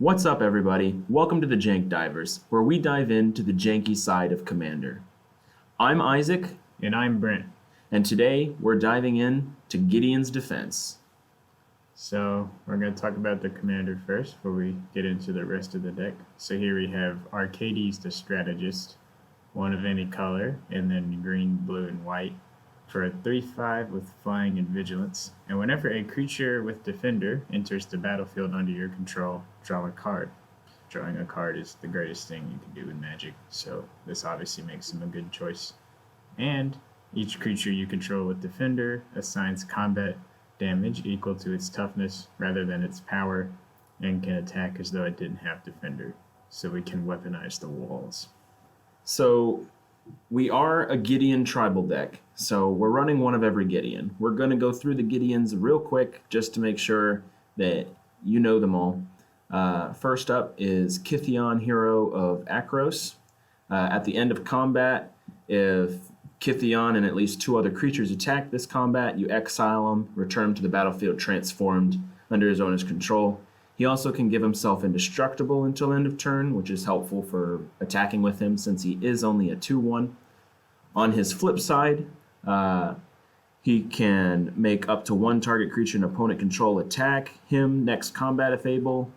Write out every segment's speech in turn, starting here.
What's up, everybody? Welcome to the Jank Divers, where we dive into the janky side of Commander. I'm Isaac, And I'm Brent. and today we're diving in to Gideon's defense. So we're going to talk about the commander first before we get into the rest of the deck. So here we have Arcades the Strategist, one of any color, and then green, blue, and white for a 3/5 with flying and vigilance. And whenever a creature with defender enters the battlefield under your control, draw a card. Drawing a card is the greatest thing you can do in Magic, so this obviously makes him a good choice. And each creature you control with defender assigns combat damage equal to its toughness rather than its power, and can attack as though it didn't have defender, so we can weaponize the walls. So, we are a Gideon tribal deck, so we're running one of every Gideon. We're going to go through the Gideons real quick just to make sure that you know them all. First up is Gideon, Hero of Akros. At the end of combat, if Gideon and at least two other creatures attack this combat, you exile him, return him to the battlefield transformed under his owner's control. He also can give himself indestructible until end of turn, which is helpful for attacking with him since he is only a 2/1. On his flip side, he can make up to one target creature an opponent control attack him next combat if able.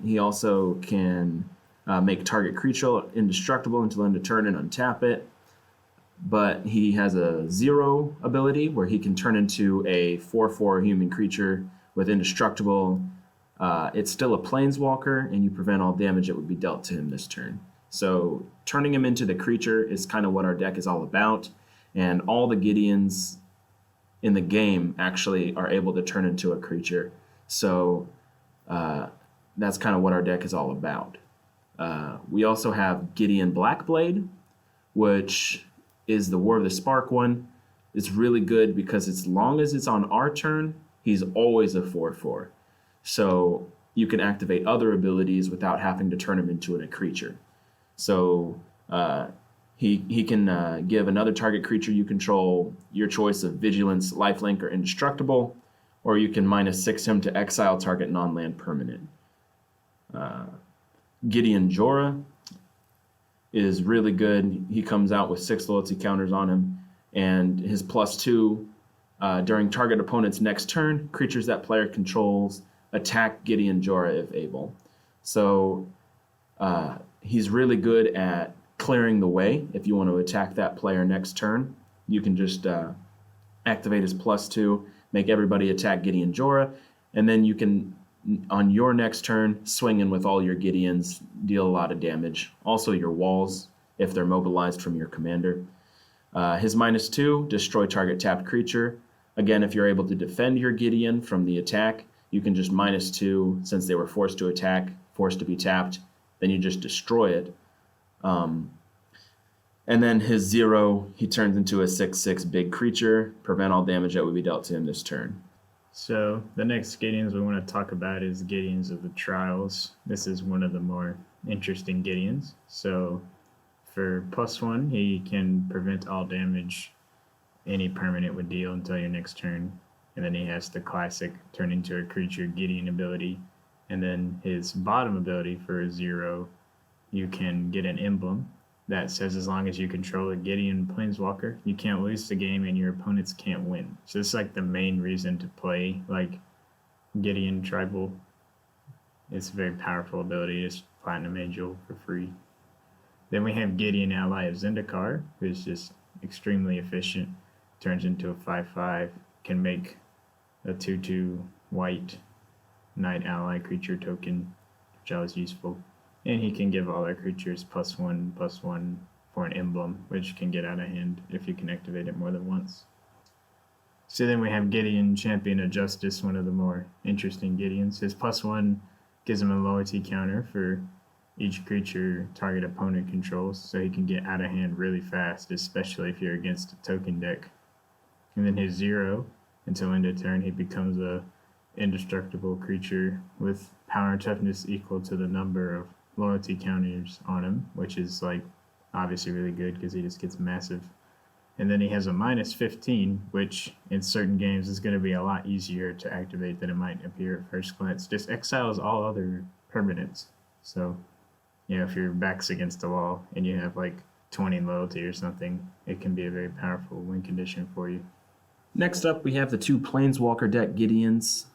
He also can make target creature indestructible until end of turn and untap it. But he has a 0 ability where he can turn into a 4/4 human creature with indestructible. It's still a planeswalker, and you prevent all damage that would be dealt to him this turn. So turning him into the creature is kind of what our deck is all about, and all the Gideons in the game actually are able to turn into a creature. So that's kind of what our deck is all about. We also have Gideon Blackblade, which is the War of the Spark one. It's really good because as long as it's on our turn, he's always a 4/4. So you can activate other abilities without having to turn him into a creature. So he can give another target creature you control your choice of Vigilance, Lifelink, or Indestructible, or you can -6 him to exile target non-land permanent. Gideon Jorah is really good. He comes out with 6 loyalty counters on him, and his +2 during target opponent's next turn, creatures that player controls attack Gideon Jorah if able. So he's really good at clearing the way. If you want to attack that player next turn, you can just activate his +2, make everybody attack Gideon Jorah, and then you can, on your next turn, swing in with all your Gideons, deal a lot of damage. Also your walls, if they're mobilized from your commander. His -2, destroy target tapped creature. Again, if you're able to defend your Gideon from the attack, you can just -2, since they were forced to attack, forced to be tapped, then you just destroy it. And then his 0, he turns into a 6/6 big creature, prevent all damage that would be dealt to him this turn. So the next Gideons we want to talk about is Gideons of the Trials. This is one of the more interesting Gideons. So for +1, he can prevent all damage any permanent would deal until your next turn. And then he has the classic turn into a creature Gideon ability. And then his bottom ability for a 0, you can get an emblem that says as long as you control a Gideon Planeswalker, you can't lose the game and your opponents can't win. So it's like the main reason to play like Gideon Tribal. It's a very powerful ability. It's Platinum Angel for free. Then we have Gideon Ally of Zendikar, who's just extremely efficient. Turns into a 5/5, can make a 2/2 white Knight Ally creature token, which is useful. And he can give all our creatures +1/+1 for an emblem, which can get out of hand if you can activate it more than once. So then we have Gideon, Champion of Justice, one of the more interesting Gideons. His +1 gives him a loyalty counter for each creature target opponent controls, so he can get out of hand really fast, especially if you're against a token deck. And then his 0, until end of turn, he becomes a indestructible creature with power and toughness equal to the number of loyalty counters on him, which is like obviously really good because he just gets massive And then he has a -15, which in certain games is going to be a lot easier to activate than it might appear at first glance. Just exiles all other permanents. So, if your back's against the wall and you have like 20 loyalty or something, it can be a very powerful win condition for you. Next up, we have the 2 Planeswalker deck Gideons.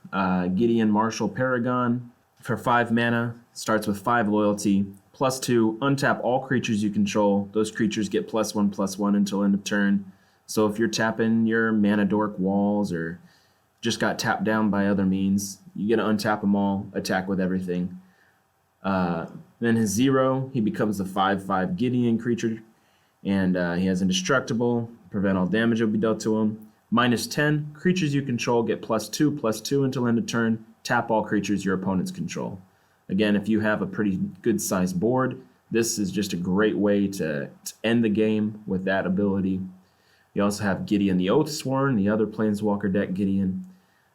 Gideon Marshall Paragon for 5 mana, starts with 5 loyalty. +2, untap all creatures you control. Those creatures get +1/+1 until end of turn. So if you're tapping your mana dork walls or just got tapped down by other means, you get to untap them all, attack with everything. Then his 0, he becomes the 5/5 Gideon creature, and he has indestructible, prevent all damage will be dealt to him. -10, creatures you control get +2/+2 until end of turn. Tap all creatures your opponents control. Again, if you have a pretty good sized board, this is just a great way to end the game with that ability. You also have Gideon the Oathsworn, the other Planeswalker deck Gideon.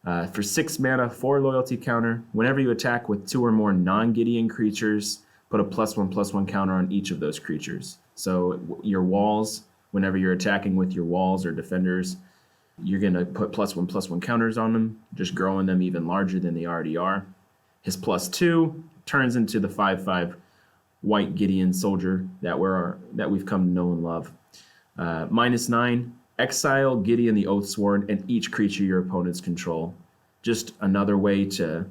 For 6 mana, 4 loyalty counter. Whenever you attack with 2 or more non-Gideon creatures, put a +1/+1 counter on each of those creatures. So your walls, whenever you're attacking with your walls or defenders, you're going to put +1/+1 counters on them, just growing them even larger than they already are. His +2 turns into the 5/5 white Gideon soldier that we've come to know and love. -9, exile Gideon the Oathsworn and each creature your opponents control. Just another way to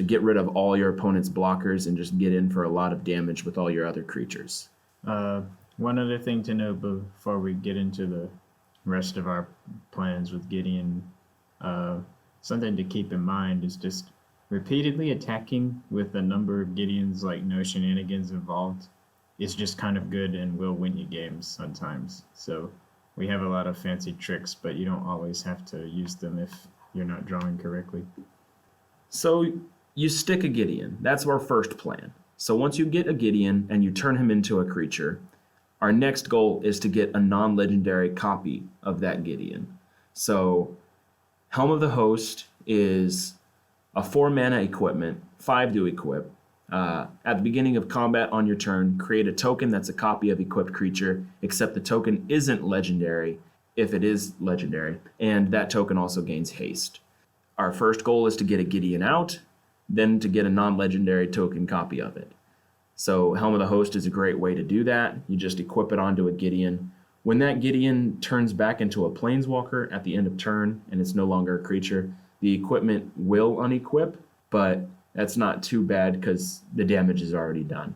get rid of all your opponent's blockers and just get in for a lot of damage with all your other creatures. One other thing to note before we get into the rest of our plans with Gideon, something to keep in mind is just repeatedly attacking with a number of Gideons, like no shenanigans involved, is just kind of good and will win you games sometimes. So we have a lot of fancy tricks, but you don't always have to use them if you're not drawing correctly. So you stick a Gideon. That's our first plan. So once you get a Gideon and you turn him into a creature, our next goal is to get a non-legendary copy of that Gideon. So Helm of the Host is a 4 mana equipment, 5 to equip. At the beginning of combat on your turn, create a token that's a copy of equipped creature, except the token isn't legendary if it is legendary, and that token also gains haste. Our first goal is to get a Gideon out, then to get a non-legendary token copy of it. So Helm of the Host is a great way to do that. You just equip it onto a Gideon. When that Gideon turns back into a Planeswalker at the end of turn, and it's no longer a creature, the equipment will unequip, but that's not too bad because the damage is already done.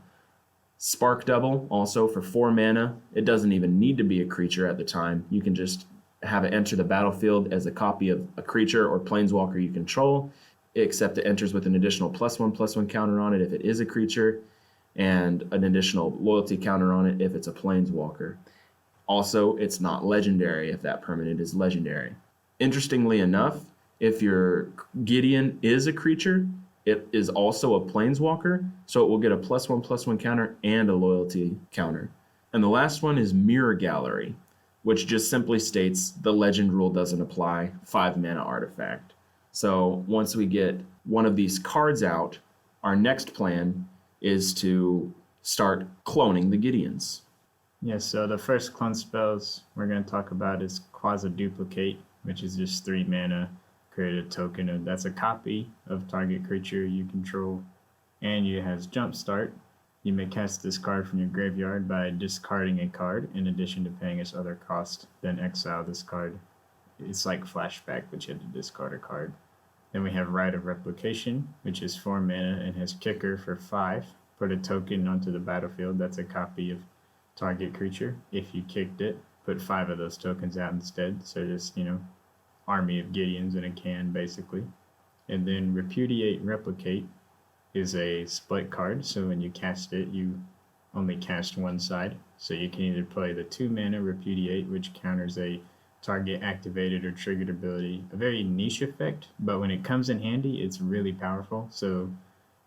Spark Double, also for 4 mana. It doesn't even need to be a creature at the time. You can just have it enter the battlefield as a copy of a creature or Planeswalker you control, except it enters with an additional +1/+1 counter on it if it is a creature, and an additional loyalty counter on it if it's a Planeswalker. Also, it's not legendary if that permanent is legendary. Interestingly enough, if your Gideon is a creature, it is also a Planeswalker, so it will get a +1/+1 counter and a loyalty counter. And the last one is Mirror Gallery, which just simply states the legend rule doesn't apply, 5 mana artifact. So once we get one of these cards out, our next plan is to start cloning the Gideons. Yeah, so the first clone spells we're going to talk about is Quasi-Duplicate, which is just 3 mana. Create a token, and that's a copy of target creature you control, and it has Jumpstart. You may cast this card from your graveyard by discarding a card in addition to paying its other cost, then exile this card. It's like Flashback, but you have to discard a card. Then we have Rite of Replication, which is 4 mana and has Kicker for 5. Put a token onto the battlefield that's a copy of target creature. If you kicked it, put 5 of those tokens out instead, so just, army of Gideons in a can, basically. And then Repudiate Replicate is a split card, so when you cast it, you only cast one side. So you can either play the 2 mana Repudiate, which counters a target activated or triggered ability. A very niche effect, but when it comes in handy, it's really powerful. So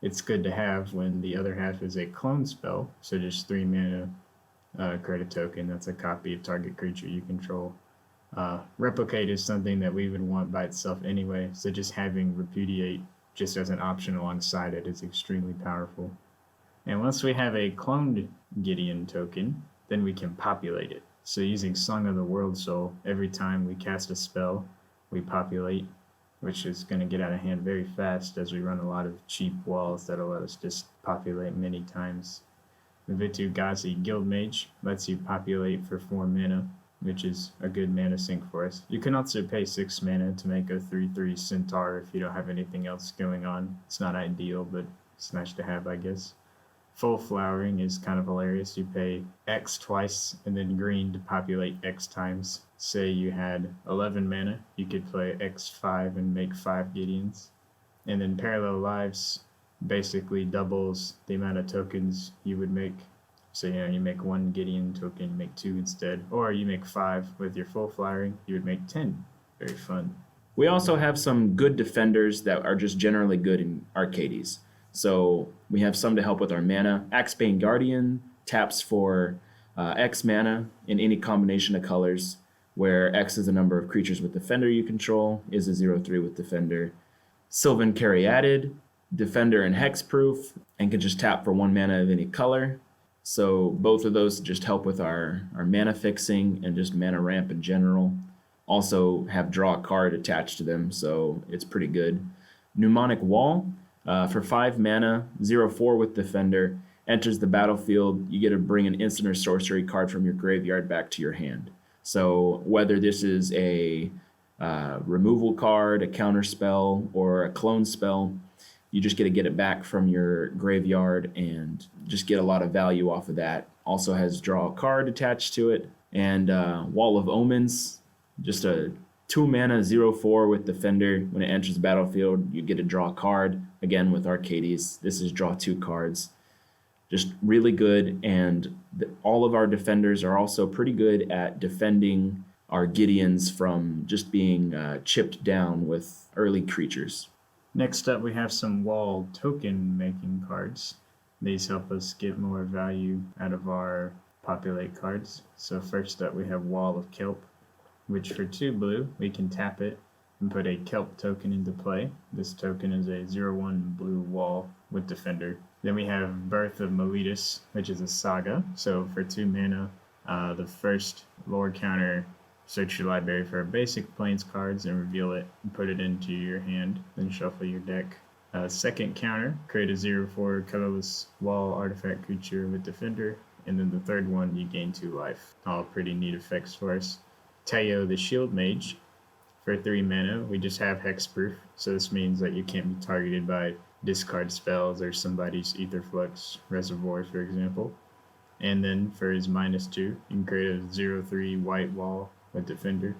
it's good to have when the other half is a clone spell, so just 3 mana, create a token that's a copy of target creature you control. Replicate is something that we would want by itself anyway, so just having Repudiate just as an option alongside it is extremely powerful. And once we have a cloned Gideon token, then we can populate it. So using Song of the World Soul, every time we cast a spell, we populate, which is going to get out of hand very fast as we run a lot of cheap walls that'll let us just populate many times. Vitu Gazi Guildmage lets you populate for 4 mana, which is a good mana sink for us. You can also pay 6 mana to make a 3/3 Centaur if you don't have anything else going on. It's not ideal, but it's nice to have, I guess. Full Flowering is kind of hilarious. You pay X twice and then green to populate X times. Say you had 11 mana, you could play X5 and make 5 Gideons. And then Parallel Lives basically doubles the amount of tokens you would make. So, you make 1 Gideon token, you make 2 instead. Or you make 5 with your Full Flowering, you would make 10. Very fun. We also have some good defenders that are just generally good in Arcades. So we have some to help with our mana. Axebane Guardian taps for X mana in any combination of colors, where X is the number of creatures with Defender you control, is a 0/3 with Defender. Sylvan Caryatid, Defender and Hexproof, and can just tap for 1 mana of any color. So both of those just help with our mana fixing and just mana ramp in general. Also have draw a card attached to them, so it's pretty good. Mnemonic Wall, for 5 mana, 0/4 with Defender, enters the battlefield, you get to bring an instant or sorcery card from your graveyard back to your hand. So whether this is a removal card, a counter spell, or a clone spell, you just get to get it back from your graveyard and just get a lot of value off of that. Also has draw a card attached to it. And Wall of Omens, just a 2 mana 0/4 with Defender. When it enters the battlefield, you get to draw a card. Again, with Arcades, this is draw 2 cards. Just really good, and all of our defenders are also pretty good at defending our Gideons from just being chipped down with early creatures. Next up, we have some wall token making cards. These help us get more value out of our populate cards. So first up, we have Wall of Kelp, which for 2 blue, we can tap it and put a Kelp token into play. This token is a 0/1 blue wall with Defender. Then we have Birth of Meletus, which is a saga. So for 2 mana, the first lore counter, search your library for basic plains cards and reveal it and put it into your hand, then shuffle your deck. Second counter, create a 0/4 colorless wall artifact creature with Defender. And then the third one, you gain 2 life. All pretty neat effects for us. Teo the Shield Mage. For 3 mana, we just have Hexproof, so this means that you can't be targeted by discard spells or somebody's Etherflux Reservoir, for example. And then for his -2, you can create a 0/3 white wall with Defender.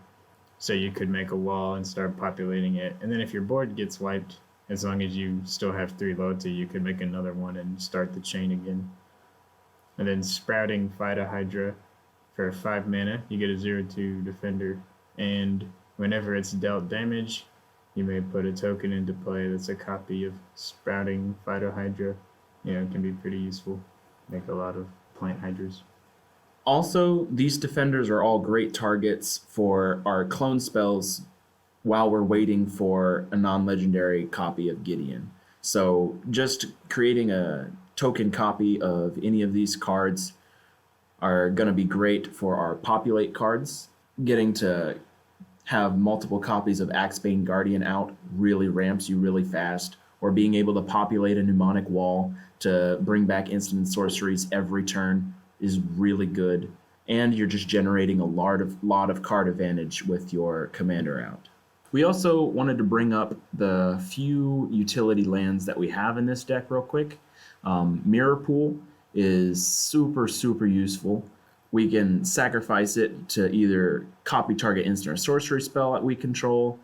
So you could make a wall and start populating it, and then if your board gets wiped, as long as you still have 3 loyalty, you could make another one and start the chain again. And then Sprouting Phytohydra. For 5 mana, you get a 0/2 Defender, and whenever it's dealt damage, you may put a token into play that's a copy of Sprouting Phytohydra. It can be pretty useful. Make a lot of plant hydras. Also, these defenders are all great targets for our clone spells while we're waiting for a non-legendary copy of Gideon. So just creating a token copy of any of these cards are going to be great for our populate cards. Getting to have multiple copies of Axebane Guardian out really ramps you really fast, or being able to populate a mnemonic wall to bring back instant and sorceries every turn is really good. And you're just generating a lot of card advantage with your commander out. We also wanted to bring up the few utility lands that we have in this deck real quick. Mirror Pool is super useful. We can sacrifice it to either copy target instant or sorcery spell that we control.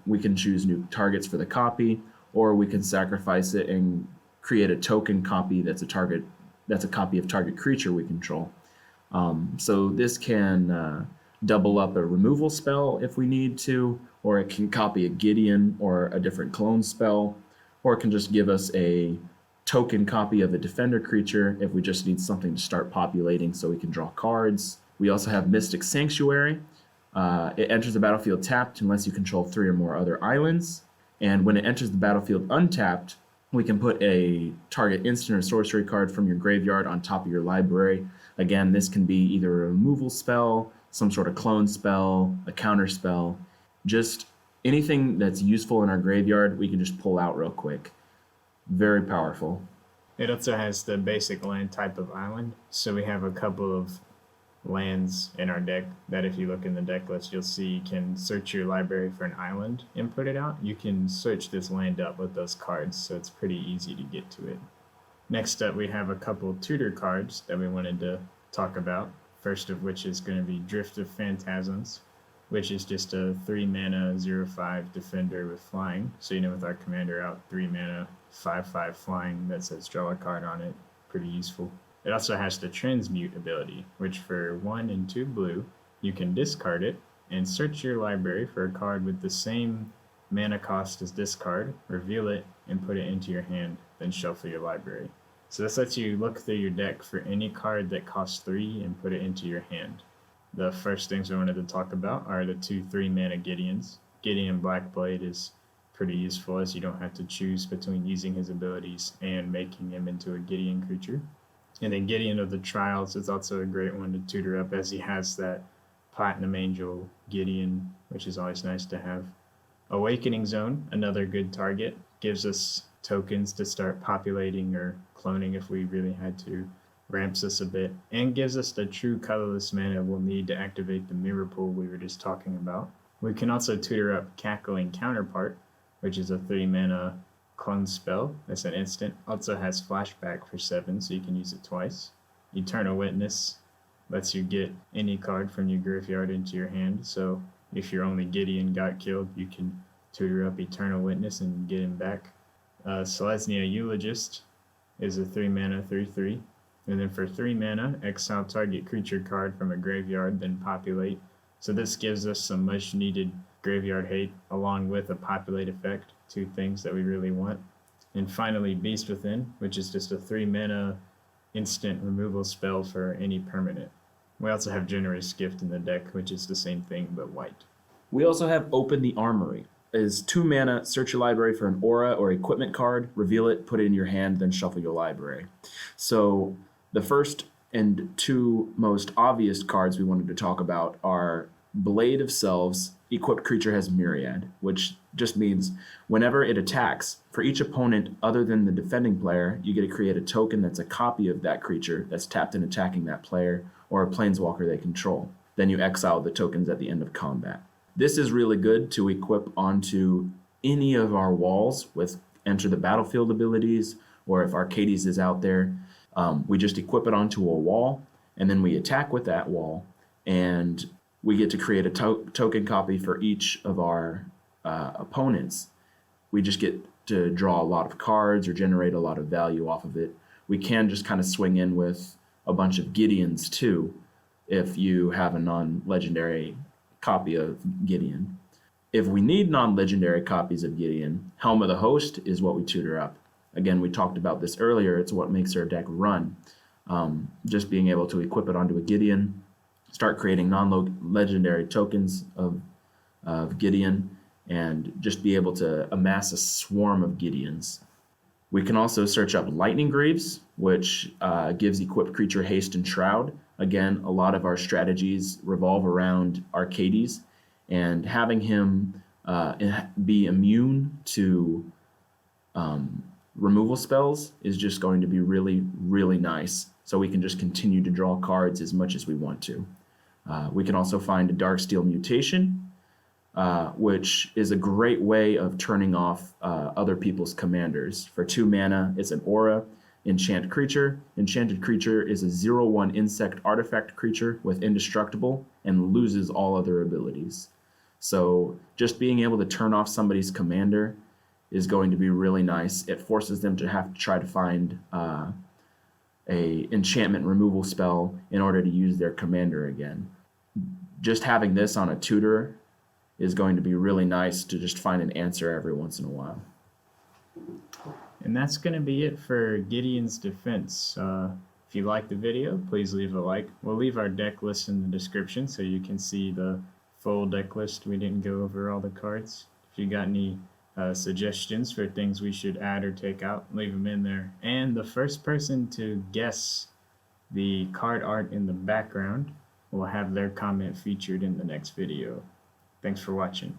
We can choose new targets for the copy, or we can sacrifice it and create a token copy that's a copy of target creature we control. So this can double up a removal spell if we need to, or it can copy a Gideon or a different clone spell, or it can just give us a token copy of a defender creature if we just need something to start populating so we can draw cards. We also have Mystic Sanctuary. It enters the battlefield tapped unless you control 3 or more other islands. And when it enters the battlefield untapped, We can put a target instant or sorcery card from your graveyard on top of your library. Again, this can be either a removal spell, some sort of clone spell, a counter spell, just anything that's useful in our graveyard, we can just pull out real quick. Very powerful. It also has the basic land type of island, so we have a couple of lands in our deck that if you look in the deck list, you'll see you can search your library for an island and put it out. You can search this land up with those cards, so it's pretty easy to get to it. Next up, we have a couple tutor cards that we wanted to talk about. First of which is going to be Drift of Phantasms, which is just a 3-mana 0/5 defender with flying. So with our commander out, 3-mana 5/5 flying that says draw a card on it. Pretty useful. It also has the Transmute ability, which for 1 and 2 blue, you can discard it and search your library for a card with the same mana cost as this card, reveal it, and put it into your hand, then shuffle your library. So this lets you look through your deck for any card that costs 3 and put it into your hand. The first things we wanted to talk about are the 2 3-mana Gideons. Gideon Blackblade is pretty useful as you don't have to choose between using his abilities and making him into a Gideon creature. And then Gideon of the Trials is also a great one to tutor up as he has that Platinum Angel Gideon, which is always nice to have. Awakening Zone, another good target, gives us tokens to start populating or cloning if we really had to, ramps us a bit, and gives us the true colorless mana we'll need to activate the mirror pool we were just talking about. We can also tutor up Cackling Counterpart, which is a 3-mana clone spell that's an instant. Also has flashback for 7, so you can use it twice. Eternal Witness lets you get any card from your graveyard into your hand, so if your only Gideon got killed, you can tutor up Eternal Witness and get him back. Selesnya Eulogist is a 3-mana 3/3. And then for 3 mana, exile target creature card from a graveyard, then populate. So this gives us some much needed graveyard hate along with a populate effect, 2 things that we really want. And finally, Beast Within, which is just a 3 mana instant removal spell for any permanent. We also have Generous Gift in the deck, which is the same thing but white. We also have Open the Armory. It is 2 mana, search your library for an aura or equipment card, reveal it, put it in your hand, then shuffle your library. So the first and 2 most obvious cards we wanted to talk about are Blade of Selves. Equipped creature has Myriad, which just means whenever it attacks, for each opponent other than the defending player, you get to create a token that's a copy of that creature that's tapped and attacking that player or a planeswalker they control. Then you exile the tokens at the end of combat. This is really good to equip onto any of our walls with Enter the Battlefield abilities, or if Arcades is out there, we just equip it onto a wall, and then we attack with that wall, and we get to create a token copy for each of our opponents. We just get to draw a lot of cards or generate a lot of value off of it. We can just kind of swing in with a bunch of Gideons too, if you have a non-legendary copy of Gideon. If we need non-legendary copies of Gideon, Helm of the Host is what we tutor up. Again, we talked about this earlier. It's what makes our deck run. Just being able to equip it onto a Gideon, start creating non-legendary tokens of Gideon, and just be able to amass a swarm of Gideons. We can also search up Lightning Greaves, which gives equipped creature haste and shroud. Again, a lot of our strategies revolve around Arcades, and having him be immune to removal spells is just going to be really, really nice. So we can just continue to draw cards as much as we want to. We can also find a Darksteel Mutation, which is a great way of turning off other people's commanders. For 2 mana, it's an aura, enchant creature. Enchanted creature is a 0/1 insect artifact creature with indestructible and loses all other abilities. So just being able to turn off somebody's commander is going to be really nice. It forces them to have to try to find a enchantment removal spell in order to use their commander again. Just having this on a tutor is going to be really nice to just find an answer every once in a while. And that's going to be it for Gideon's defense. If you like the video, please leave a like. We'll leave our deck list in the description so you can see the full deck list. We didn't go over all the cards. If you got any suggestions for things we should add or take out, leave them in there. And the first person to guess the card art in the background will have their comment featured in the next video. Thanks for watching.